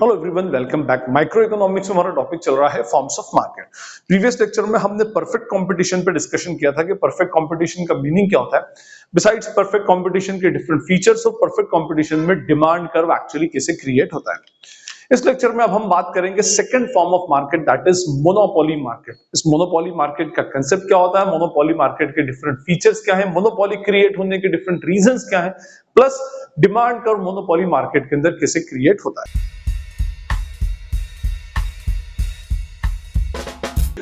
Hello everyone, welcome back. Micro economics में हमारा topic चल रहा है forms of market. Previous lecture में हमने परफेक्ट कंपटीशन पे डिस्कशन किया था कि परफेक्ट कंपटीशन का मीनिंग क्या होता है। बिसाइड्स परफेक्ट कंपटीशन के डिफरेंट फीचर्स और परफेक्ट कंपटीशन में डिमांड कर्व एक्चुअली कैसे क्रिएट होता है। इस लेक्चर में अब हम बात करेंगे second form of market, that is monopoly market. इस मोनोपोली मार्केट का कंसेप्ट क्या होता है, मोनोपोली मार्केट के डिफरेंट फीचर्स क्या है, मोनोपोली क्रिएट होने के डिफरेंट रीजंस क्या है, plus demand curve monopoly market के अंदर कैसे क्रिएट होता है।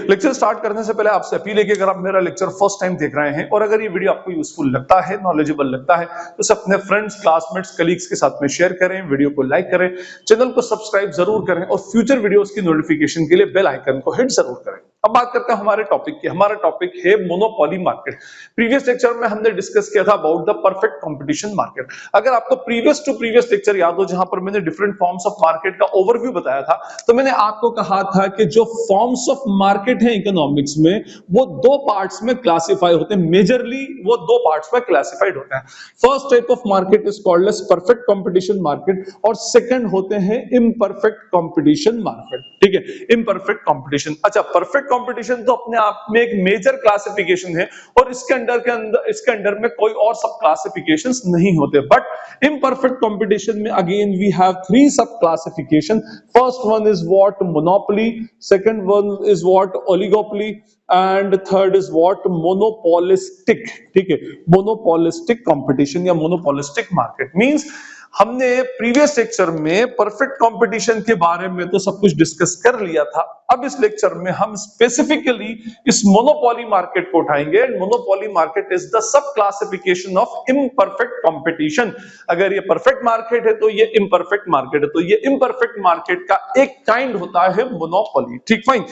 लेक्चर स्टार्ट करने से पहले आपसे अपील है कि अगर आप मेरा लेक्चर फर्स्ट टाइम देख रहे हैं और अगर ये वीडियो आपको यूजफुल लगता है, नॉलेजेबल लगता है, तो इसे अपने फ्रेंड्स, क्लासमेट्स, कलीग्स के साथ में शेयर करें, वीडियो को लाइक करें, चैनल को सब्सक्राइब जरूर करें और फ्यूचर वीडियोस की नोटिफिकेशन के लिए बेल आइकन को हिट जरूर करें। अब बात करते हैं हमारे टॉपिक की। हमारा टॉपिक है मोनोपोली मार्केट। प्रीवियस लेक्चर में हमने डिस्कस किया था about the perfect competition market. अगर आपको प्रीवियस टू प्रीवियस लेक्चर याद हो जहां पर मैंने डिफरेंट फॉर्म्स ऑफ मार्केट का ओवरव्यू बताया था, तो मैंने आपको कहा था कि जो फॉर्म्स ऑफ मार्केट है इकोनॉमिक्स में, वो दो पार्ट्स में क्लासिफाई होते हैं। मेजरली वो दो पार्ट्स में क्लासिफाइड होते हैं। First type of market is called as perfect competition market और सेकंड होते हैं इम्परफेक्ट कंपटीशन मार्केट। ठीक है, इम्परफेक्ट कंपटीशन। अच्छा, परफेक्ट कंपटीशन तो अपने आप में एक मेजर क्लासिफिकेशन है और इसके अंडर में कोई और सब क्लासिफिकेशंस नहीं होते। बट इम्परफेक्ट कंपटीशन में अगेन वी हैव थ्री सब classification. First one is what monopoly, second one is what oligopoly and third is what monopolistic. ठीक है, मोनोपोलिस्टिक कंपटीशन या मोनोपोलिस्टिक मार्केट मींस हमने प्रीवियस लेक्चर में perfect competition के बारे में तो सब कुछ डिस्कस कर लिया था। अब इस लेक्चर में हम स्पेसिफिकली इस मोनोपोली मार्केट को उठाएंगे। Monopoly market is the sub classification of imperfect competition. अगर ये परफेक्ट मार्केट है तो ये इम्परफेक्ट मार्केट है, तो ये इम्परफेक्ट मार्केट का एक काइंड होता है मोनोपोली। ठीक, फाइन।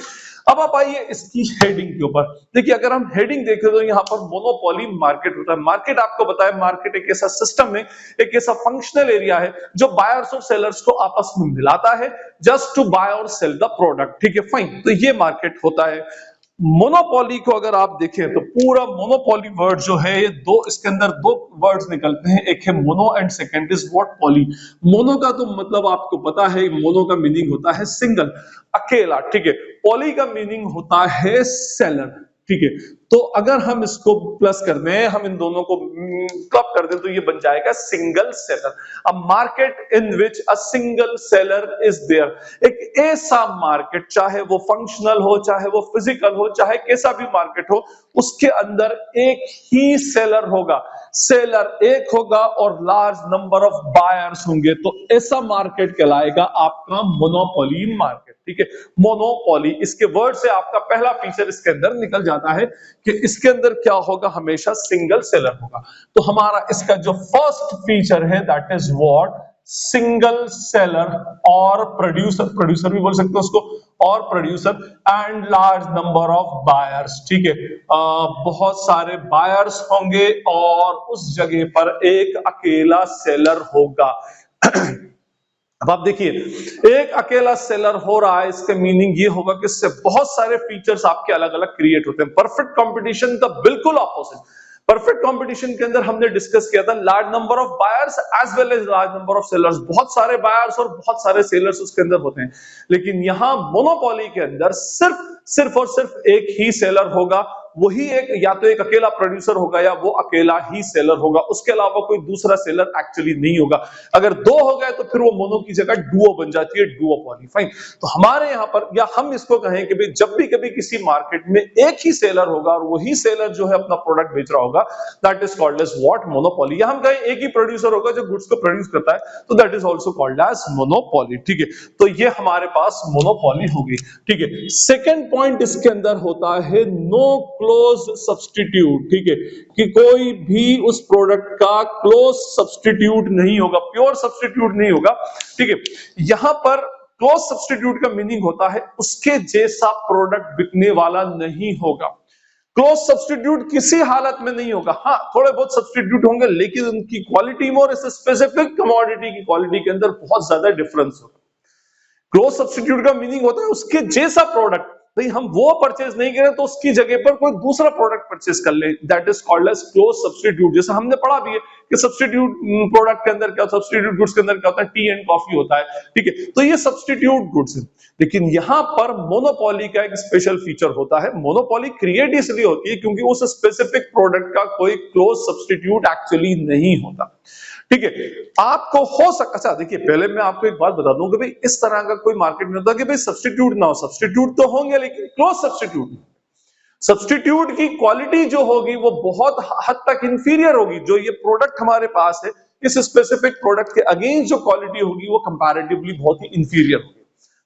अब आप आइए इसकी हेडिंग के ऊपर। देखिए, अगर हम हेडिंग देखें तो यहाँ पर मोनोपोली मार्केट होता है। मार्केट आपको बताया, मार्केट एक ऐसा सिस्टम है, एक ऐसा फंक्शनल एरिया है जो बायर्स और सेलर्स को आपस में मिलाता है जस्ट टू बाय और सेल द प्रोडक्ट। ठीक है, फाइन। तो ये मार्केट होता है। मोनोपोली को अगर आप देखें तो पूरा मोनोपोली वर्ड जो है, ये दो, इसके अंदर दो वर्ड्स निकलते हैं, एक है mono and second is what poly. Mono का तो मतलब आपको पता है, मोनो का मीनिंग होता है सिंगल, अकेला। ठीक है, पॉली का मीनिंग होता है सेलर। ठीक है, तो अगर हम इसको प्लस कर दें, हम इन दोनों को क्लब कर दें, तो ये बन जाएगा single seller. A market in which a single seller is there. एक ऐसा मार्केट, चाहे वो फंक्शनल हो, चाहे वो फिजिकल हो, चाहे कैसा भी मार्केट हो, उसके अंदर एक ही सेलर होगा, सेलर एक होगा और लार्ज नंबर ऑफ बायर्स होंगे, तो ऐसा मार्केट कहलाएगा आपका मोनोपोली मार्केट। ठीक है, मोनोपोली, इसके वर्ड से आपका पहला फीचर इसके अंदर निकल जाता है कि इसके अंदर क्या होगा, हमेशा सिंगल सेलर होगा। तो हमारा इसका जो फर्स्ट फीचर है that is what, single seller और प्रोड्यूसर, प्रोड्यूसर भी बोल सकते हो उसको, और producer and large number of buyers. ठीक है, बहुत सारे बायर्स होंगे और उस जगह पर एक अकेला सेलर होगा। अब आप देखिए, एक अकेला सेलर हो रहा है, इसका मीनिंग ये होगा कि इससे बहुत सारे फीचर्स आपके अलग अलग क्रिएट होते हैं। परफेक्ट कंपटीशन का बिल्कुल ऑपोजिट। परफेक्ट कंपटीशन के अंदर हमने डिस्कस किया था large number of buyers as well as large number of sellers. बहुत सारे बायर्स और बहुत सारे सेलर्स उसके अंदर होते हैं। लेकिन यहां मोनोपोली के अंदर सिर्फ और सिर्फ एक ही सेलर होगा। वही एक, या तो एक अकेला प्रोड्यूसर होगा या वो अकेला ही सेलर होगा, उसके अलावा कोई दूसरा सेलर एक्चुअली नहीं होगा। अगर दो हो गए तो फिर वो मोनो की जगह डुओ बन जाती है, डुओपोली। फाइन। तो हमारे यहाँ पर, या हम इसको कहें कि भाई जब भी कभी किसी मार्केट में एक ही सेलर होगा और वही सेलर जो है अपना प्रोडक्ट बेच रहा होगा, that is called as what, monopoly. या हम कहें एक ही प्रोड्यूसर होगा जो गुड्स को प्रोड्यूस करता है, तो that is also called as monopoly. ठीक है, तो ये हमारे पास मोनोपोली होगी। ठीक है, सेकेंड पॉइंट इसके अंदर होता है नो क्लोज सब्स्टिट्यूट। ठीक है, कि कोई भी उस प्रोडक्ट का क्लोज सब्स्टिट्यूट नहीं होगा, प्योर सब्स्टिट्यूट नहीं होगा। ठीक है, यहां पर क्लोज सब्स्टिट्यूट का मीनिंग होता है उसके जैसा प्रोडक्ट बिकने वाला नहीं होगा। क्लोज सब्स्टिट्यूट किसी हालत में नहीं होगा। हाँ, थोड़े बहुत सब्स्टिट्यूट होंगे, लेकिन उनकी क्वालिटी में और इस स्पेसिफिक कमोडिटी की क्वालिटी के अंदर बहुत ज्यादा डिफरेंस होगा। क्लोज सब्स्टिट्यूट का मीनिंग होता है उसके जैसा प्रोडक्ट, भाई हम वो परचेज नहीं करें तो उसकी जगह पर कोई दूसरा प्रोडक्ट परचेज कर ले, that is called as close substitute. जैसे हमने पढ़ा भी है कि सब्स्टिट्यूट प्रोडक्ट के अंदर क्या, सब्स्टिट्यूट गुड्स के अंदर क्या होता है, टी एंड कॉफी होता है, ठीक है, तो ये सब्स्टिट्यूट गुड्स है। लेकिन यहां पर मोनोपोली का एक स्पेशल फीचर होता है। मोनोपोली क्रिएट इसलिए होती है क्योंकि उस स्पेसिफिक प्रोडक्ट का कोई क्लोज सब्स्टिट्यूट एक्चुअली नहीं होता, ठीक है। आपको हो सकता, अच्छा देखिए पहले मैं आपको एक बात बता दूं कि भाई इस तरह का कोई मार्केट में होता है कि भाई सब्स्टिट्यूट ना हो, सब्स्टिट्यूट तो होंगे लेकिन क्लोज सब्स्टिट्यूट नहीं। सब्स्टिट्यूट की क्वालिटी जो होगी वो बहुत हद तक इंफीरियर होगी। जो ये प्रोडक्ट हमारे पास है, इस स्पेसिफिक प्रोडक्ट के अगेंस्ट जो क्वालिटी होगी वो कंपैरेटिवली बहुत ही इंफीरियर होगी।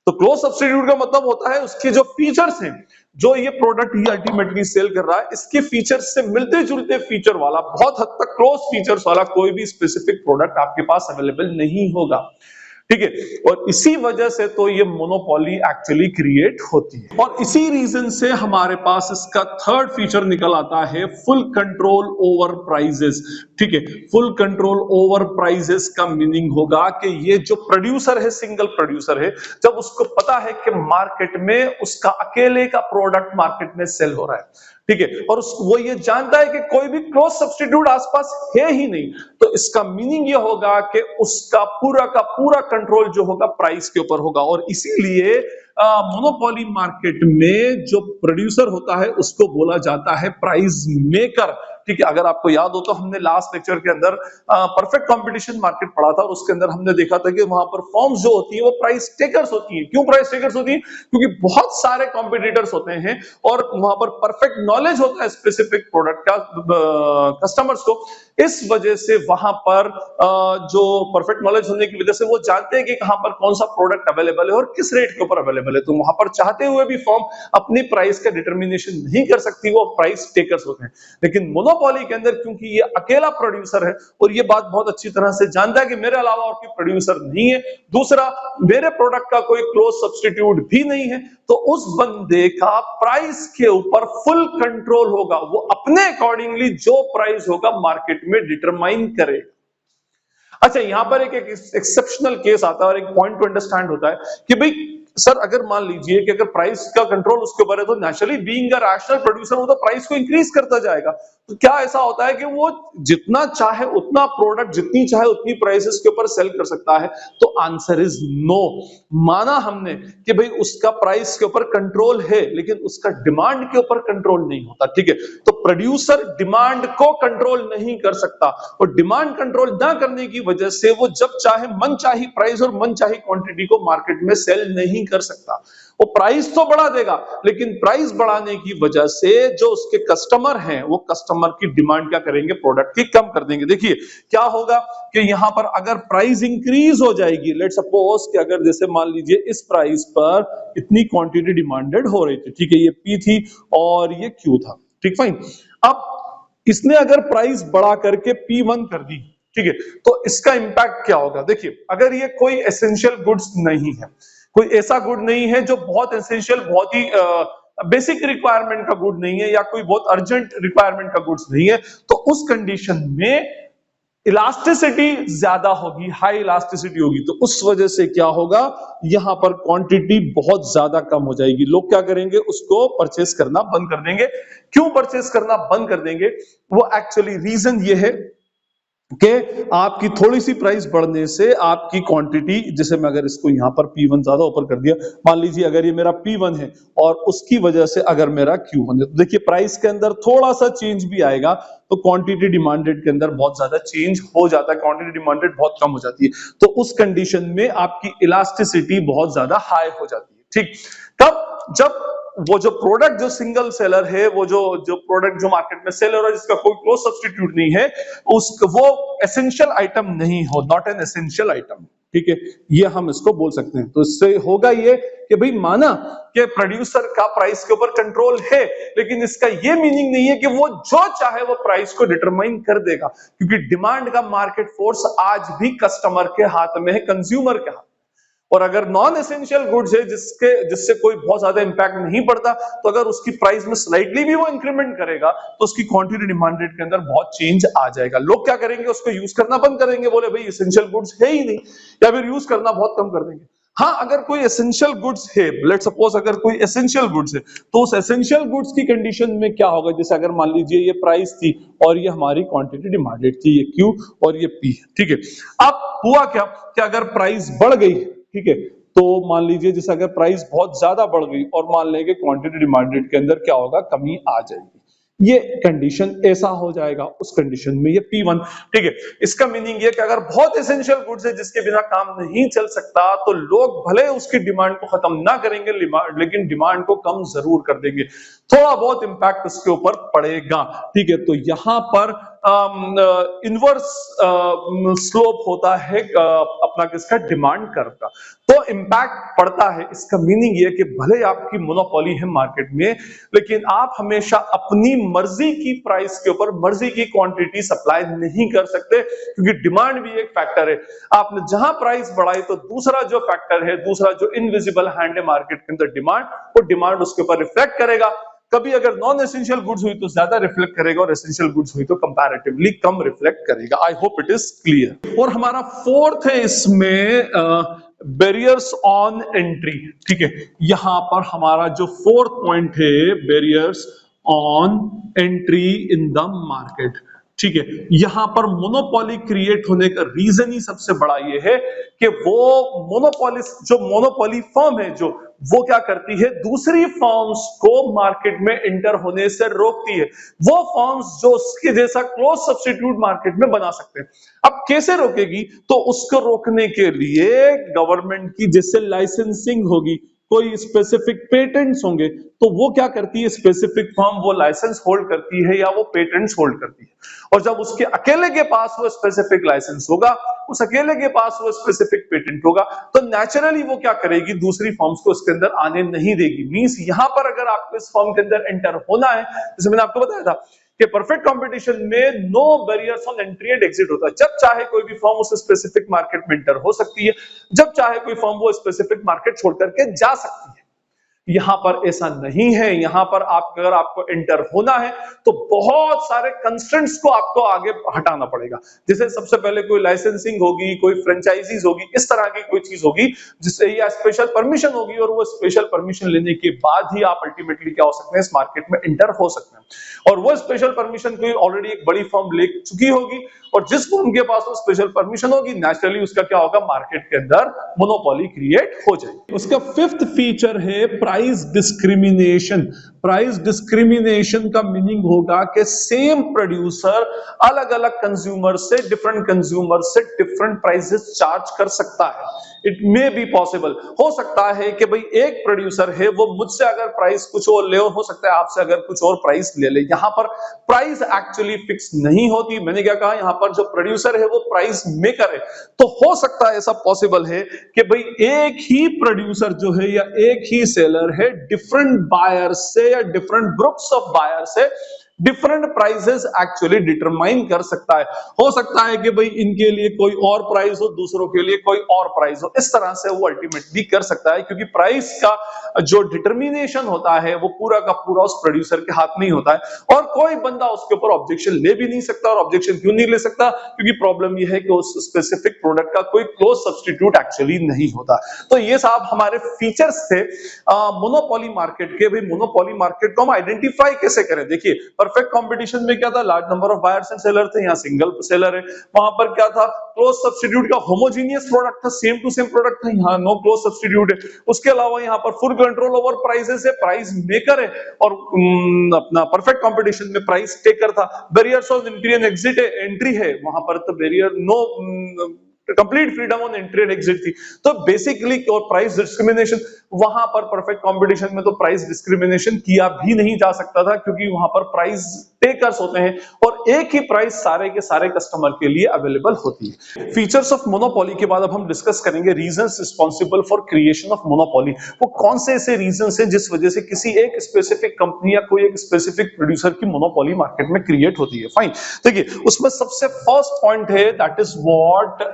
तो क्लोज सब्स्टिट्यूट का मतलब होता है उसके जो फीचर्स हैं, जो ये प्रोडक्ट ही अल्टीमेटली सेल कर रहा है, इसके फीचर्स से मिलते जुलते फीचर वाला, बहुत हद तक क्लोज फीचर्स वाला कोई भी स्पेसिफिक प्रोडक्ट आपके पास अवेलेबल नहीं होगा, ठीक है। और इसी वजह से तो ये मोनोपोली एक्चुअली क्रिएट होती है। और इसी रीजन से हमारे पास इसका थर्ड फीचर निकल आता है, फुल कंट्रोल ओवर प्राइजेस, ठीक है। फुल कंट्रोल ओवर प्राइजेस का मीनिंग होगा कि ये जो प्रोड्यूसर है, सिंगल प्रोड्यूसर है, जब उसको पता है कि मार्केट में उसका अकेले का प्रोडक्ट मार्केट में सेल हो रहा है, ठीक है, और वो ये जानता है कि कोई भी क्लोज सब्स्टिट्यूट आसपास है ही नहीं, तो इसका मीनिंग ये होगा कि उसका पूरा का पूरा कंट्रोल जो होगा प्राइस के ऊपर होगा। और इसीलिए मोनोपोली मार्केट में जो प्रोड्यूसर होता है उसको बोला जाता है प्राइस मेकर, ठीक है। अगर आपको याद हो तो हमने लास्ट लेक्चर के अंदर परफेक्ट कंपटीशन मार्केट पढ़ा था और उसके अंदर हमने देखा था कि वहां पर फर्म्स जो होती है वो प्राइस टेकर्स होती है। क्यों प्राइस टेकर्स होती है? क्योंकि बहुत सारे कॉम्पिटिटर्स होते हैं और वहां पर परफेक्ट नॉलेज होता है स्पेसिफिक प्रोडक्ट का कस्टमर्स को। इस वजह से वहां पर जो परफेक्ट नॉलेज होने की वजह से वो जानते हैं कि कहां पर कौन सा प्रोडक्ट अवेलेबल है और किस रेट के ऊपर अवेलेबल है। तो वहां पर चाहते हुए भी फर्म अपनी प्राइस का डिटर्मिनेशन नहीं कर सकती, वो प्राइस टेकर्स होते हैं। लेकिन मोनोपोली के अंदर क्योंकि ये अकेला प्रोड्यूसर है और ये बात बहुत अच्छी तरह से जानता है कि मेरे अलावा और कोई प्रोड्यूसर नहीं है, दूसरा मेरे प्रोडक्ट का कोई क्लोज सब्स्टिट्यूट भी नहीं है, तो उस बंदे का प्राइस के ऊपर फुल कंट्रोल होगा। वो अपने अकॉर्डिंगली जो प्राइस होगा मार्केट में डिटरमाइन करेगा। अच्छा, यहां पर एक एक्सेप्शनल केस आता है और एक पॉइंट टू अंडरस्टैंड होता है कि भाई सर अगर मान लीजिए कि अगर प्राइस का कंट्रोल उसके ऊपर है तो naturally being a rational producer वो तो प्राइस को इंक्रीज करता जाएगा। तो क्या ऐसा होता है कि वो जितना चाहे उतना प्रोडक्ट, जितनी चाहे उतनी प्राइसेस के ऊपर सेल कर सकता है? तो आंसर इज नो। माना हमने कि भाई उसका प्राइस के ऊपर कंट्रोल है लेकिन उसका डिमांड के ऊपर कंट्रोल नहीं होता, ठीक है। तो प्रोड्यूसर डिमांड को कंट्रोल नहीं कर सकता और डिमांड कंट्रोल ना करने की वजह से वो जब चाहे मनचाही प्राइस और मनचाही क्वांटिटी को मार्केट में सेल नहीं कर सकता। वो प्राइस तो बढ़ा देगा लेकिन प्राइस बढ़ाने की वजह से जो उसके कस्टमर हैं वो कस्टमर की डिमांड क्या करेंगे, प्रोडक्ट की कम कर देंगे। देखिए क्या होगा कि यहां पर अगर प्राइस इंक्रीज हो जाएगी, लेट्स सपोज कि अगर जैसे मान लीजिए इस प्राइस पर इतनी क्वांटिटी डिमांडेड हो रही थी, ठीक है, ये पी थी और ये क्यू था, ठीक, फाइन। अब इसने अगर प्राइस बढ़ा करके P1 कर दी, ठीक है, तो इसका इंपैक्ट क्या होगा? देखिए अगर ये कोई एसेंशियल गुड्स नहीं है, कोई ऐसा गुड नहीं है जो बहुत एसेंशियल, बहुत ही बेसिक रिक्वायरमेंट का गुड नहीं है या कोई बहुत अर्जेंट रिक्वायरमेंट का गुड्स नहीं है, तो उस कंडीशन में इलास्टिसिटी ज्यादा होगी, हाई इलास्टिसिटी होगी। तो उस वजह से क्या होगा, यहां पर क्वांटिटी बहुत ज्यादा कम हो जाएगी। लोग क्या करेंगे, उसको परचेस करना बंद कर देंगे। क्यों परचेस करना बंद कर देंगे? वो एक्चुअली रीजन ये है कि आपकी थोड़ी सी प्राइस बढ़ने से आपकी क्वांटिटी, जैसे मैं अगर इसको यहां पर P1 ज्यादा ऊपर कर दिया, मान लीजिए अगर ये मेरा P1 है और उसकी वजह से अगर मेरा Q1 है, तो देखिए प्राइस के अंदर थोड़ा सा चेंज भी आएगा तो क्वांटिटी डिमांडेड के अंदर बहुत ज्यादा चेंज हो जाता है, क्वांटिटी डिमांडेड बहुत कम हो जाती है। तो उस कंडीशन में आपकी इलास्टिसिटी बहुत ज्यादा हाई हो जाती है, ठीक। तब जब वो जो प्रोडक्ट जो सिंगल सेलर है, वो जो प्रोडक्ट जो मार्केट में सेल हो रहा है जिसका कोई क्लोज सब्स्टिट्यूट नहीं है, वो एसेंशियल आइटम नहीं हो, नॉट एन एसेंशियल आइटम, ठीक है, ये हम इसको बोल सकते हैं। तो इससे होगा ये कि भाई माना कि प्रोड्यूसर का प्राइस के ऊपर कंट्रोल है लेकिन इसका ये मीनिंग नहीं है कि वो जो चाहे वो प्राइस को डिटरमाइन कर देगा, क्योंकि डिमांड का मार्केट फोर्स आज भी कस्टमर के हाथ में है, कंज्यूमर के हाथ। और अगर नॉन एसेंशियल गुड्स है जिससे कोई बहुत ज्यादा इंपैक्ट नहीं पड़ता, तो अगर उसकी प्राइस में स्लाइटली भी वो इंक्रीमेंट करेगा तो उसकी क्वांटिटी डिमांडेड के अंदर बहुत चेंज आ जाएगा। लोग क्या करेंगे, उसको यूज करना बंद करेंगे, बोले भाई एसेंशियल गुड्स है ही नहीं, या फिर यूज करना बहुत कम कर देंगे। हाँ, अगर कोई एसेंशियल गुड्स है, लेट्स सपोज अगर कोई एसेंशियल गुड्स है, तो उस एसेंशियल गुड्स की कंडीशन में क्या होगा, जैसे अगर मान लीजिए ये प्राइस थी और ये हमारी क्वांटिटी डिमांडेड थी, ये क्यू और ये पी, ठीक है। अब हुआ क्या कि अगर प्राइस बढ़ गई, ठीक है, तो मान लीजिए जैसे अगर प्राइस बहुत ज्यादा बढ़ गई और मान लेंगे क्वांटिटी डिमांडेड के अंदर क्या होगा, कमी आ जाएगी, ये कंडीशन ऐसा हो जाएगा, उस कंडीशन में ये P1, ठीक है। इसका मीनिंग ये कि अगर बहुत एसेंशियल गुड्स है जिसके बिना काम नहीं चल सकता, तो लोग भले उसकी डिमांड को खत्म ना करेंगे लेकिन डिमांड को कम जरूर कर देंगे, थोड़ा बहुत इंपैक्ट उसके ऊपर पड़ेगा, ठीक है। तो यहां पर इनवर्स स्लोप होता है अपना किसका, डिमांड कर्व का, तो इंपैक्ट पड़ता है। इसका मीनिंग ये कि भले आपकी मोनोपोली है मार्केट में, लेकिन आप हमेशा अपनी मर्जी की प्राइस के ऊपर मर्जी की क्वांटिटी सप्लाई नहीं कर सकते, क्योंकि डिमांड भी एक फैक्टर है। आपने जहां प्राइस बढ़ाई तो दूसरा जो फैक्टर है, दूसरा जो इनविजिबल हैंड है मार्केट के अंदर, डिमांड, वो डिमांड उसके ऊपर रिफ्लेक्ट करेगा। कभी अगर नॉन एसेंशियल गुड्स हुई तो ज्यादा रिफ्लेक्ट करेगा और एसेंशियल गुड्स हुई तो कंपैरेटिवली कम रिफ्लेक्ट करेगा। I hope it is clear. और हमारा फोर्थ है इसमें बैरियर्स ऑन एंट्री, ठीक है। यहां पर हमारा जो फोर्थ पॉइंट है, barriers on entry in the market, ठीक है। यहां पर मोनोपोली क्रिएट होने का रीजन ही सबसे बड़ा ये है कि वो मोनोपोली फर्म है जो वो क्या करती है, दूसरी फर्म्स को मार्केट में एंटर होने से रोकती है। वो फर्म्स जो उसके जैसा क्लोज सब्स्टिट्यूट मार्केट में बना सकते हैं। अब कैसे रोकेगी, तो उसको रोकने के लिए गवर्नमेंट की जैसे लाइसेंसिंग होगी, कोई स्पेसिफिक पेटेंट्स होंगे, तो वो क्या करती है, स्पेसिफिक फर्म वो लाइसेंस होल्ड करती है या वो पेटेंट्स होल्ड करती है। और जब उसके अकेले के पास वो स्पेसिफिक लाइसेंस होगा, उस अकेले के पास वो स्पेसिफिक पेटेंट होगा, तो नेचुरली वो क्या करेगी, दूसरी फर्म्स को उसके अंदर आने नहीं देगी। मींस यहां पर अगर आपको इस फर्म के अंदर एंटर होना है, जैसे मैंने आपको बताया था कि परफेक्ट कंपटीशन में no barriers on entry and exit होता है। जब चाहे कोई भी फर्म उस स्पेसिफिक मार्केट में एंटर हो सकती है, जब चाहे कोई फर्म वो स्पेसिफिक मार्केट छोड़ करके जा सकती है। यहां पर ऐसा नहीं है। यहां पर अगर आपको एंटर होना है तो बहुत सारे कंस्ट्रेंट्स को आपको आगे हटाना पड़ेगा। जैसे सबसे पहले कोई लाइसेंसिंग होगी, कोई फ्रेंचाइजीज होगी, इस तरह की कोई चीज होगी जिससे या स्पेशल परमिशन होगी, और वो स्पेशल परमिशन लेने के बाद ही आप अल्टीमेटली क्या हो सकते हैं, इस मार्केट में एंटर हो सकते हैं। और वो स्पेशल परमिशन कोई ऑलरेडी एक बड़ी फर्म ले चुकी होगी, और जिस फर्म के पास वो स्पेशल परमिशन होगी, नेचुरली उसका क्या होगा, मार्केट के अंदर मोनोपोली क्रिएट हो जाएगी। उसका फिफ्थ फीचर है प्राइस डिस्क्रिमिनेशन। प्राइस डिस्क्रिमिनेशन का मीनिंग होगा कि सेम प्रोड्यूसर अलग अलग कंज्यूमर से, डिफरेंट कंज्यूमर से डिफरेंट प्राइसेस चार्ज कर सकता है। इट मे बी पॉसिबल, हो सकता है कि भाई एक प्रोड्यूसर है, वो मुझसे अगर प्राइस कुछ और ले, हो सकता है आपसे अगर कुछ और प्राइस ले ले। यहां पर प्राइस एक्चुअली फिक्स नहीं होती। मैंने क्या कहा, यहां पर जो प्रोड्यूसर है वो प्राइस मेकर है। तो हो सकता है, ऐसा पॉसिबल है कि भाई एक ही प्रोड्यूसर जो है या एक ही सेलर है, डिफरेंट बायर से या डिफरेंट ग्रुप्स ऑफ बायर से डिफरेंट प्राइसेस एक्चुअली डिटरमाइन कर सकता है। हो सकता है कि भाई इनके लिए कोई और प्राइस हो, दूसरों के लिए कोई और प्राइस हो। इस तरह से वो अल्टीमेटली कर सकता है, क्योंकि प्राइस का जो डिटर्मिनेशन होता है वो पूरा का पूरा उस प्रोड्यूसर के हाथ में ही होता है। और कोई बंदा उसके ऊपर ऑब्जेक्शन ले भी नहीं सकता। और ऑब्जेक्शन क्यों नहीं ले सकता, क्योंकि प्रॉब्लम ये है कि उस स्पेसिफिक प्रोडक्ट का कोई क्लोज सब्स्टिट्यूट एक्चुअली नहीं होता। तो ये साहब हमारे फीचर्स थे मोनोपोली मार्केट के। भाई मोनोपोली मार्केट को हम आइडेंटिफाई कैसे करें, देखिए परफेक्ट कंपटीशन में क्या था, large number of buyers and seller थे, यहाँ सिंगल सेलर है। वहां पर क्या था, क्लोज सब्स्टिट्यूट का होमोजीनियस प्रोडक्ट था, सेम टू सेम प्रोडक्ट था, यहाँ नो क्लोज सब्स्टिट्यूट है। उसके अलावा यहाँ पर फुल कंट्रोल ओवर प्राइसेस है, प्राइस मेकर है, और अपना परफेक्ट कंपटीशन में प्राइस टेकर था। Barriers of entry and exit entry है, वहां पर तो barrier no, complete freedom on entry and exit थी। तो बेसिकली और प्राइस डिस्क्रिमिनेशन, वहां पर परफेक्ट कंपटीशन में तो प्राइस डिस्क्रिमिनेशन किया भी नहीं जा सकता था, क्योंकि वहां पर प्राइस टेकर्स होते हैं और एक ही प्राइस सारे के सारे कस्टमर के लिए अवेलेबल होती है। फीचर्स ऑफ मोनोपोली के बाद अब हम डिस्कस करेंगे reasons responsible for creation of monopoly. वो कौन से ऐसे रीजंस हैं जिस वजह से किसी एक स्पेसिफिक कंपनी या कोई एक स्पेसिफिक प्रोड्यूसर की मोनोपोली मार्केट में क्रिएट होती है। फाइन, देखिए उसमें सबसे फर्स्ट पॉइंट है, that is what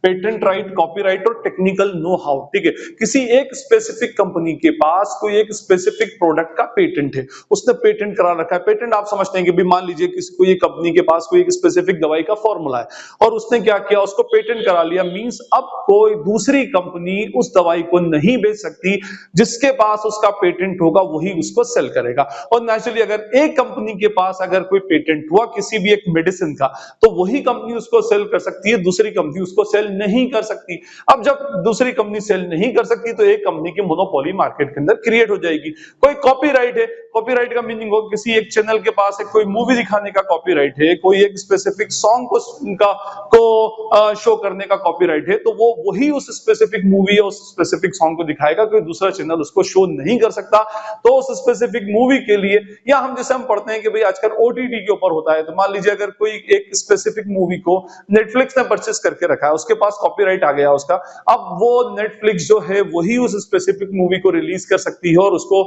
patent right, copyright और टेक्निकल नो हाउ। ठीक है, किसी एक स्पेसिफिक कंपनी के पास कोई एक स्पेसिफिक प्रोडक्ट का पेटेंट है, उसने पेटेंट करा रखा है। पेटेंट आप समझते हैं कि अभी मान लीजिए किसी को ये कंपनी के पास कोई एक स्पेसिफिक दवाई का फॉर्मूला है और उसने क्या किया, उसको पेटेंट करा लिया, मींस अब कोई दूसरी कंपनी उस दवाई को नहीं बेच सकती, जिसके पास उसका पेटेंट होगा वही उसको सेल करेगा। और नेचुरली अगर एक कंपनी के पास अगर कोई पेटेंट हुआ किसी भी एक मेडिसिन का, तो वही कंपनी उसको सेल कर सकती है, दूसरी कंपनी उसको सेल नहीं कर सकती। अब जब दूसरी कंपनी सेल नहीं कर सकती तो एक कंपनी की मोनोपोली मार्केट के अंदर क्रिएट हो जाएगी। कोई कॉपीराइट है, कॉपीराइट का मीनिंग हो किसी एक चैनल के पास है कोई मूवी दिखाने का कॉपीराइट है, कोई एक स्पेसिफिक सॉन्ग को शो करने का कॉपीराइट है, तो वो वही उस स्पेसिफिक मूवी या उस स्पेसिफिक सॉन्ग को दिखाएगा, कोई दूसरा चैनल उसको शो नहीं कर सकता। तो उस स्पेसिफिक मूवी के लिए, या हम जैसे हम पढ़ते हैं कि भाई आजकल ओटीटी के ऊपर होता है, तो मान लीजिए अगर कोई एक स्पेसिफिक मूवी को नेटफ्लिक्स ने परचेस करके रखा है, उसके पास कॉपीराइट आ गया उसका, अब वो नेटफ्लिक्स जो है वही उस स्पेसिफिक मूवी को रिलीज कर सकती है और उसको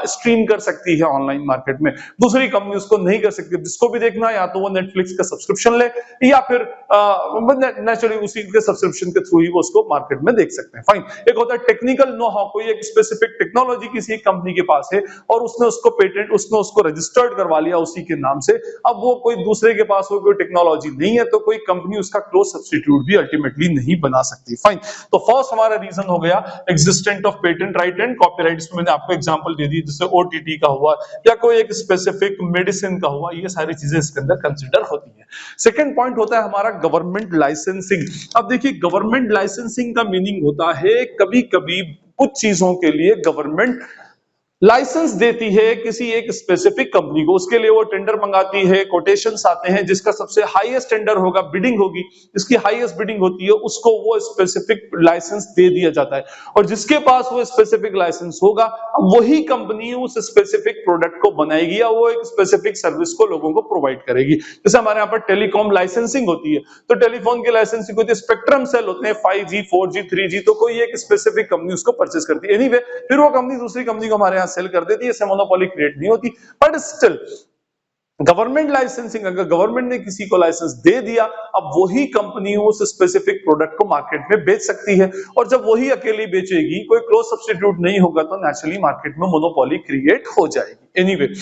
स्ट्रीम कर सकती है ऑनलाइन मार्केट में, दूसरी कंपनी उसको नहीं कर सकती। जिसको भी देखना या तो वो नेटफ्लिक्स का सब्सक्रिप्शन ले या फिर नेचुरली उसी के सब्सक्रिप्शन के थ्रू ही वो उसको मार्केट में देख सकते हैं। फाइन। एक होता है टेक्निकल नो हाउ, कोई एक स्पेसिफिक टेक्नोलॉजी किसी एक कंपनी के पास है और उसने उसको पेटेंट, उसने उसको रजिस्टर्ड करवा लिया उसी के नाम से, अब वो कोई दूसरे के पास वो कोई टेक्नोलॉजी नहीं है तो कोई कंपनी उसका क्लोज सब्स्टिट्यूट भी अल्टीमेटली नहीं बना सकती। फाइन। तो फर्स्ट हमारा रीजन हो गया existent of patent right and copyright. इसमें मैंने आपको एग्जांपल दे दी, जैसे ओटीटी का हुआ या कोई एक स्पेसिफिक मेडिसिन का हुआ, ये सारी चीजें इसके अंदर कंसीडर होती है। सेकंड पॉइंट होता है हमारा गवर्नमेंट लाइसेंसिंग। अब देखिए गवर्नमेंट लाइसेंसिंग का मीनिंग होता है कभी कभी कुछ चीजों के लिए गवर्नमेंट लाइसेंस देती है किसी एक स्पेसिफिक कंपनी को, उसके लिए वो टेंडर मंगाती है, कोटेशंस आते हैं, जिसका सबसे हाईएस्ट टेंडर होगा, बिडिंग होगी, जिसकी हाईएस्ट बिडिंग होती है उसको वो स्पेसिफिक लाइसेंस दे दिया जाता है। और जिसके पास वो स्पेसिफिक लाइसेंस होगा वही कंपनी उस स्पेसिफिक प्रोडक्ट को बनाएगी या वो एक स्पेसिफिक सर्विस को लोगों को प्रोवाइड करेगी। जैसे हमारे यहाँ पर टेलीकॉम लाइसेंसिंग होती है, तो टेलीफोन की लाइसेंसिंग होती है, स्पेक्ट्रम सेल होते हैं 5G 4G 3G, तो कोई एक स्पेसिफिक कंपनी उसको परचेस करती है। एनीवे फिर वो कंपनी दूसरी कंपनी को हमारे यहाँ सेल कर देती है, इससे मोनोपोली क्रिएट नहीं होती। बट स्टिल गवर्नमेंट लाइसेंसिंग, अगर गवर्नमेंट ने किसी को लाइसेंस दे दिया, अब वही कंपनी उस स्पेसिफिक प्रोडक्ट को मार्केट में बेच सकती है, और जब वही अकेली बेचेगी, कोई क्लोज सब्स्टिट्यूट नहीं होगा, तो नेचुरली मार्केट में मोनोपोली क्रिएट हो जाएगी। एनीवे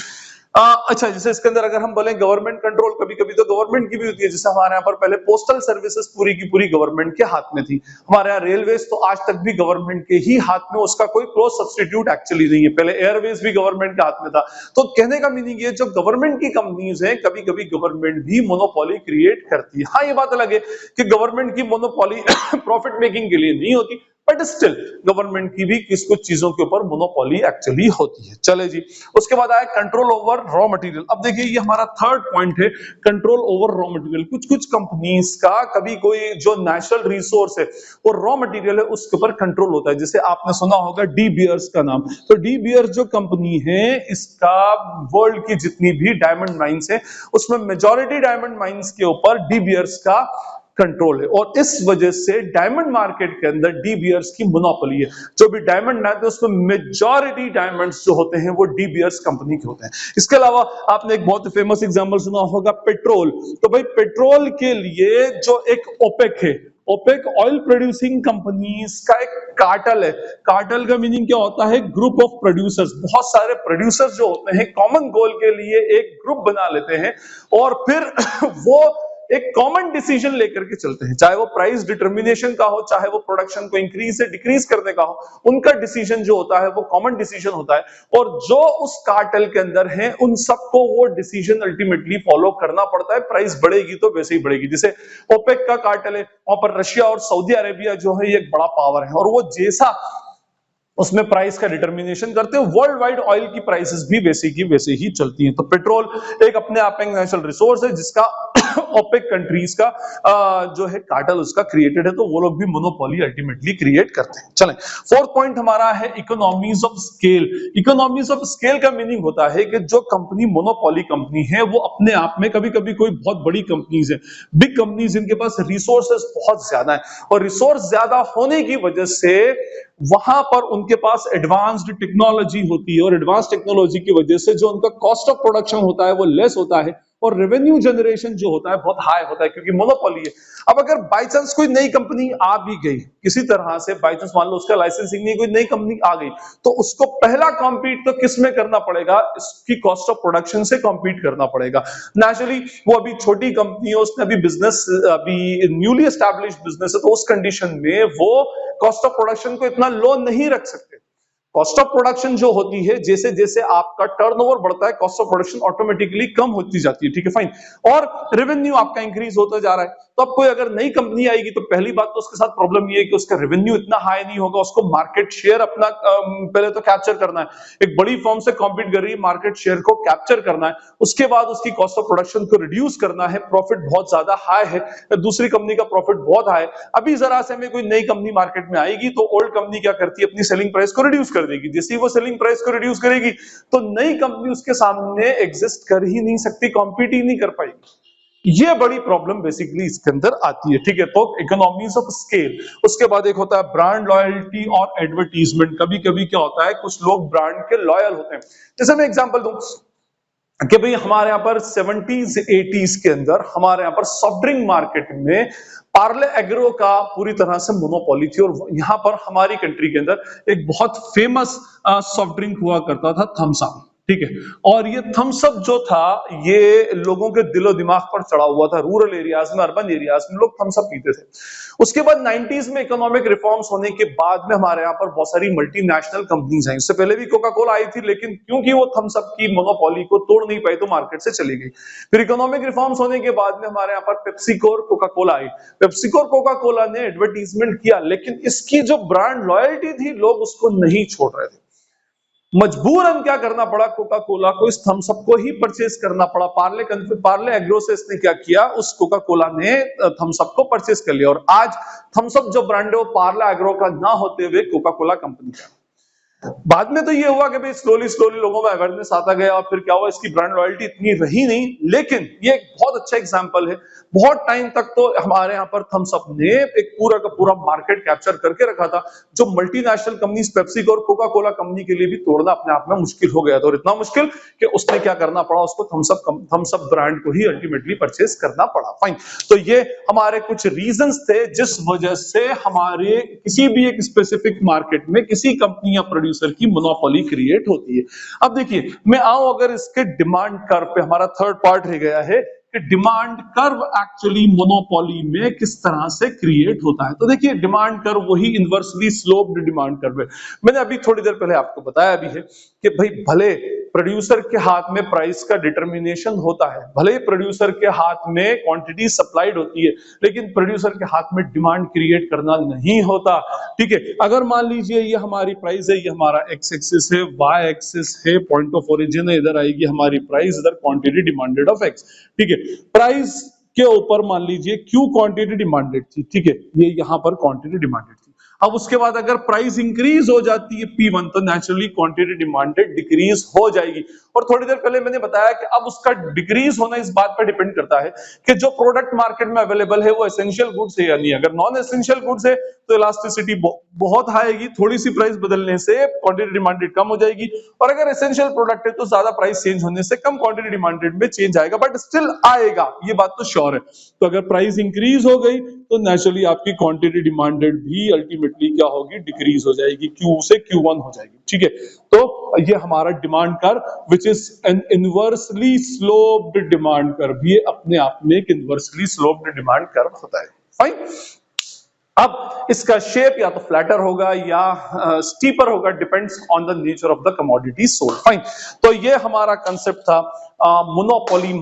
अच्छा, जैसे इसके अंदर अगर हम बोले गवर्नमेंट कंट्रोल, कभी कभी तो गवर्नमेंट की भी होती है। जैसे हमारे यहाँ पर पहले पोस्टल सर्विसेज पूरी की पूरी गवर्नमेंट के हाथ में थी, हमारे यहाँ रेलवेज तो आज तक भी गवर्नमेंट के ही हाथ में, उसका कोई क्लोज सब्स्टिट्यूट एक्चुअली नहीं है। पहले एयरवेज भी गवर्नमेंट के हाथ में था। तो कहने का मीनिंग ये, जो गवर्नमेंट की कंपनीज है, कभी कभी गवर्नमेंट भी मोनोपोली क्रिएट करती है। हाँ, ये बात अलग है कि गवर्नमेंट की मोनोपोली प्रॉफिट मेकिंग के लिए नहीं होती, बट स्टिल गवर्नमेंट की भी कुछ चीजों के ऊपर मोनोपोली एक्चुअली होती है। चले जी, उसके बाद आया कंट्रोल ओवर रॉ मटेरियल। अब देखिए ये हमारा थर्ड पॉइंट है, कंट्रोल ओवर रॉ मटेरियल। कुछ कुछ कंपनीज का कभी कोई जो नेचुरल रिसोर्स है वो रॉ मटेरियल है, उसके ऊपर कंट्रोल होता है। जैसे आपने सुना होगा डी बियर्स का नाम, तो डी बियर्स जो कंपनी है, इसका वर्ल्ड की जितनी भी डायमंड माइंस है उसमें मेजॉरिटी डायमंड माइंस के ऊपर डी बियर्स का कंट्रोल है, और इस वजह से डायमंड मार्केट के अंदर डी बियर्स की मोनोपोली है। जो भी डायमंड बनाते हैं उसमें मेजॉरिटी डायमंड्स जो होते हैं वो डी बियर्स कंपनी के होते हैं। इसके अलावा आपने एक बहुत फेमस एग्जांपल सुना होगा, पेट्रोल। तो भाई पेट्रोल के लिए जो एक ओपेक है, ओपेक ऑयल प्रोड्यूसिंग कंपनीज का एक कार्टेल है। कार्टेल का मीनिंग क्या होता है? Group of producers. बहुत सारे प्रोड्यूसर्स जो होते हैं कॉमन गोल के लिए एक ग्रुप बना लेते हैं और फिर वो एक कॉमन डिसीजन लेकर के चलते हैं, चाहे वो प्राइस डिटर्मिनेशन का हो, चाहे वो प्रोडक्शन को इंक्रीज से डिक्रीज करने का हो, उनका डिसीजन जो होता है वो कॉमन डिसीजन होता है, और जो उस कार्टेल के अंदर है उन सबको वो डिसीजन अल्टीमेटली फॉलो करना पड़ता है। प्राइस बढ़ेगी तो वैसे ही बढ़ेगी। जैसे ओपेक का कार्टेल है, वहां पर रशिया और सऊदी अरेबिया जो है ये एक बड़ा पावर है, और वो जैसा उसमें प्राइस का डिटर्मिनेशन करते हैं, वर्ल्ड वाइड ऑयल की प्राइसेस भी वैसे की वैसे ही चलती हैं। तो पेट्रोल एक अपने आप में नेचुरल रिसोर्स है जिसका ओपेक कंट्रीज का जो है कार्टेल उसका क्रिएटेड है, तो वो लोग भी मोनोपोली अल्टीमेटली क्रिएट करते हैं। चलें, फोर्थ पॉइंट हमारा है economies of scale. Economies of scale का मीनिंग होता है कि जो कंपनी मोनोपोली कंपनी है वो अपने आप में, कभी कभी कोई बहुत बड़ी कंपनीज है, बिग कंपनीज, जिनके पास रिसोर्सेस बहुत ज्यादा है, और रिसोर्स ज्यादा होने की वजह से वहां पर उनके पास एडवांस्ड टेक्नोलॉजी होती है, और एडवांस टेक्नोलॉजी की वजह से जो उनका कॉस्ट ऑफ प्रोडक्शन होता है वो लेस होता है, और रेवेन्यू जनरेशन जो होता है बहुत हाई होता है क्योंकि मोनोपोली है। अब अगर बाई चांस कोई नई कंपनी आ भी गई, किसी तरह से बाई चांस मान लो उसका लाइसेंसिंग नहीं, कोई नई कंपनी आ गई, तो उसको पहला कॉम्पीट तो किस में करना पड़ेगा, इसकी कॉस्ट ऑफ प्रोडक्शन से कॉम्पीट करना पड़ेगा। नेचुरली वो अभी छोटी कंपनी है, उसने अभी बिजनेस, अभी न्यूली एस्टैब्लिश्ड बिजनेस है, तो उस कंडीशन में वो कॉस्ट ऑफ प्रोडक्शन को इतना लो नहीं रख सकते। कॉस्ट ऑफ प्रोडक्शन जो होती है, जैसे जैसे आपका टर्नओवर बढ़ता है, कॉस्ट ऑफ प्रोडक्शन ऑटोमेटिकली कम होती जाती है, ठीक है फाइन, और रेवेन्यू आपका इंक्रीज होता जा रहा है। तो अब कोई अगर नई कंपनी आएगी तो पहली बात तो उसके साथ प्रॉब्लम ये है कि उसका रेवेन्यू इतना हाई नहीं होगा, उसको मार्केट शेयर अपना पहले तो कैप्चर करना है। एक बड़ी फर्म से कॉम्पीट कर रही है, मार्केट शेयर को कैप्चर करना है, उसके बाद उसकी कॉस्ट ऑफ प्रोडक्शन को रिड्यूस करना है, प्रॉफिट बहुत ज्यादा हाई है, दूसरी कंपनी का प्रॉफिट बहुत हाई है। अभी जरा से में कोई नई कंपनी मार्केट में आएगी तो ओल्ड कंपनी क्या करती है, अपनी सेलिंग प्राइस को रिड्यूस कर देगी। जैसे ही वो सेलिंग प्राइस को रिड्यूस करेगी तो नई कंपनी उसके सामने एग्जिस्ट कर ही नहीं सकती, कॉम्पीट ही नहीं कर पाएगी। ये बड़ी प्रॉब्लम बेसिकली इसके अंदर आती है, ठीक है। तो इकोनॉमीज ऑफ स्केल, उसके बाद एक होता है ब्रांड लॉयल्टी और एडवर्टीजमेंट। कभी कभी क्या होता है, कुछ लोग ब्रांड के लॉयल होते हैं। जैसे मैं एग्जांपल दूं कि भाई हमारे यहाँ पर 70s 80s के अंदर हमारे यहाँ पर सॉफ्ट ड्रिंक मार्केट में पार्ले एग्रो का पूरी तरह से मोनोपोली थी, और यहाँ पर हमारी कंट्री के अंदर एक बहुत फेमस सॉफ्ट ड्रिंक हुआ करता था, थम्स अप, ठीक है। और ये थम्स अप जो था, ये लोगों के दिलो दिमाग पर चढ़ा हुआ था। रूरल एरियाज में, अर्बन एरियाज में लोग थम्स अप पीते थे। उसके बाद 90s में इकोनॉमिक रिफॉर्म्स होने के बाद में हमारे यहाँ पर बहुत सारी मल्टीनेशनल कंपनीज आई। उससे पहले भी कोका कोला आई थी, लेकिन क्योंकि वो थम्स अप की मोनोपोली को तोड़ नहीं पाई तो मार्केट से चली गई। फिर इकोनॉमिक रिफॉर्म्स होने के बाद में हमारे यहाँ पर पेप्सिको और कोका कोला आई। पेप्सिको और कोका कोला ने एडवर्टीजमेंट किया, लेकिन इसकी जो ब्रांड लॉयल्टी थी, लोग उसको नहीं छोड़ रहे थे। मजबूरन क्या करना पड़ा, कोका कोला को इस थम्स अप को ही परचेज करना पड़ा। पार्ले एग्रो से इसने क्या किया, उस कोका कोला ने थम्स अप को परचेज कर लिया, और आज थम्स अप जो ब्रांड है वो पार्ले एग्रो का ना होते हुए कोका कोला कंपनी का। बाद में तो ये हुआ कि भाई स्लोली स्लोली लोगों में अवेयरनेस आता गया, और फिर क्या हुआ, इसकी ब्रांड लॉयल्टी इतनी रही नहीं। लेकिन ये एक बहुत अच्छा एग्जांपल है। बहुत टाइम तक तो हमारे यहाँ पर थम्स अप ने एक पूरा का पूरा मार्केट कैप्चर करके रखा था, जो मल्टीनेशनल कंपनीज पेप्सिको और कोका कोला कंपनी के लिए भी तोड़ना अपने आप में मुश्किल हो गया था। और इतना मुश्किल कि उसने क्या करना पड़ा, उसको थम्स अप ब्रांड को ही अल्टीमेटली परचेज करना पड़ा। फाइन, तो ये हमारे कुछ रीजंस थे जिस वजह से हमारे किसी भी एक स्पेसिफिक मार्केट में किसी कंपनी या प्रोड्यूसर की मोनोपोली क्रिएट होती है। अब देखिए, मैं आऊं अगर इसके डिमांड कर्व पे, हमारा थर्ड पार्ट रह गया है कि डिमांड कर्व एक्चुअली मोनोपोली में किस तरह से क्रिएट होता है। तो देखिए, डिमांड कर्व वही इन्वर्सली स्लोप्ड डिमांड कर्व है। मैंने अभी थोड़ी देर पहले आपको बताया भी है कि भाई भले प्रोड्यूसर के हाथ में प्राइस का डिटर्मिनेशन होता है, भले ही प्रोड्यूसर के हाथ में क्वांटिटी सप्लाइड होती है, लेकिन प्रोड्यूसर के हाथ में डिमांड क्रिएट करना नहीं होता, ठीक है। अगर मान लीजिए ये हमारी प्राइस है, ये हमारा एक्स एक्सिस है, वाई एक्सिस है, पॉइंट ऑफ ओरिजिन है, इधर आएगी हमारी प्राइस, इधर क्वांटिटी डिमांडेड ऑफ एक्स, ठीक है। प्राइस के ऊपर मान लीजिए क्यू क्वांटिटी डिमांडेड थी, ठीक है, ये यहां पर क्वांटिटी डिमांडेड थी। अब उसके बाद अगर प्राइस इंक्रीज हो जाती है P1, तो नेचुरली क्वांटिटी डिमांडेड डिक्रीज हो जाएगी। और थोड़ी देर पहले मैंने बताया कि अब उसका डिक्रीज होना इस बात पर डिपेंड करता है कि जो प्रोडक्ट मार्केट में अवेलेबल है वो एसेंशियल गुड्स है या नहीं। अगर नॉन एसेंशियल गुड्स है तो इलास्टिसिटी बहुत हाई आएगी, थोड़ी सी प्राइस बदलने से क्वांटिटी डिमांडेड कम हो जाएगी। और अगर एसेंशियल प्रोडक्ट है तो ज्यादा प्राइस चेंज होने से कम क्वांटिटी डिमांडेड में चेंज आएगा, बट स्टिल आएगा, ये बात तो श्योर है। तो अगर प्राइस इंक्रीज हो गई तो नेचुरली आपकी क्वांटिटी डिमांडेड भी अल्टीमेटली क्या होगी, डिक्रीज हो जाएगी, Q से Q1 हो जाएगी, ठीक है। तो ये हमारा demand curve which is an inversely sloped demand curve, ये अपने आप में एक इनवर्सली स्लोप्ड डिमांड कर्व होता है। फाइन, अब इसका शेप या तो फ्लैटर होगा या स्टीपर होगा, depends on the nature of the commodity sold. Fine, तो ये हमारा कंसेप्ट था मोनोपोली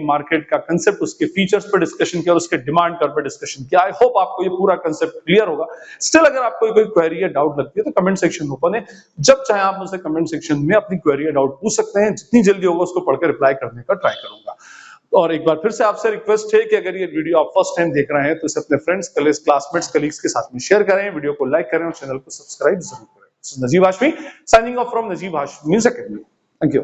मार्केट का कंसेप्ट, उसके फीचर्स पर डिस्कशन किया और उसके डिमांड कर्व पर डिस्कशन किया। आई होप आपको ये पूरा कंसेप्ट क्लियर होगा। स्टिल अगर आपको कोई क्वेरी या डाउट लगती है तो कमेंट सेक्शन ओपन है, जब चाहे आप मुझसे कमेंट सेक्शन में अपनी क्वेरी या डाउट पूछ सकते हैं। जितनी जल्दी होगा उसको पढ़कर रिप्लाई करने का ट्राई करूंगा। और एक बार फिर से आपसे रिक्वेस्ट है कि अगर ये वीडियो आप फर्स्ट टाइम देख रहे हैं तो इसे अपने फ्रेंड्स, क्लासमेट्स, कलीग्स के साथ में शेयर करें, वीडियो को लाइक करें और चैनल को सब्सक्राइब जरूर करें। Najeeb Hashmi signing off from Najeeb Hashmi academy. Thank you.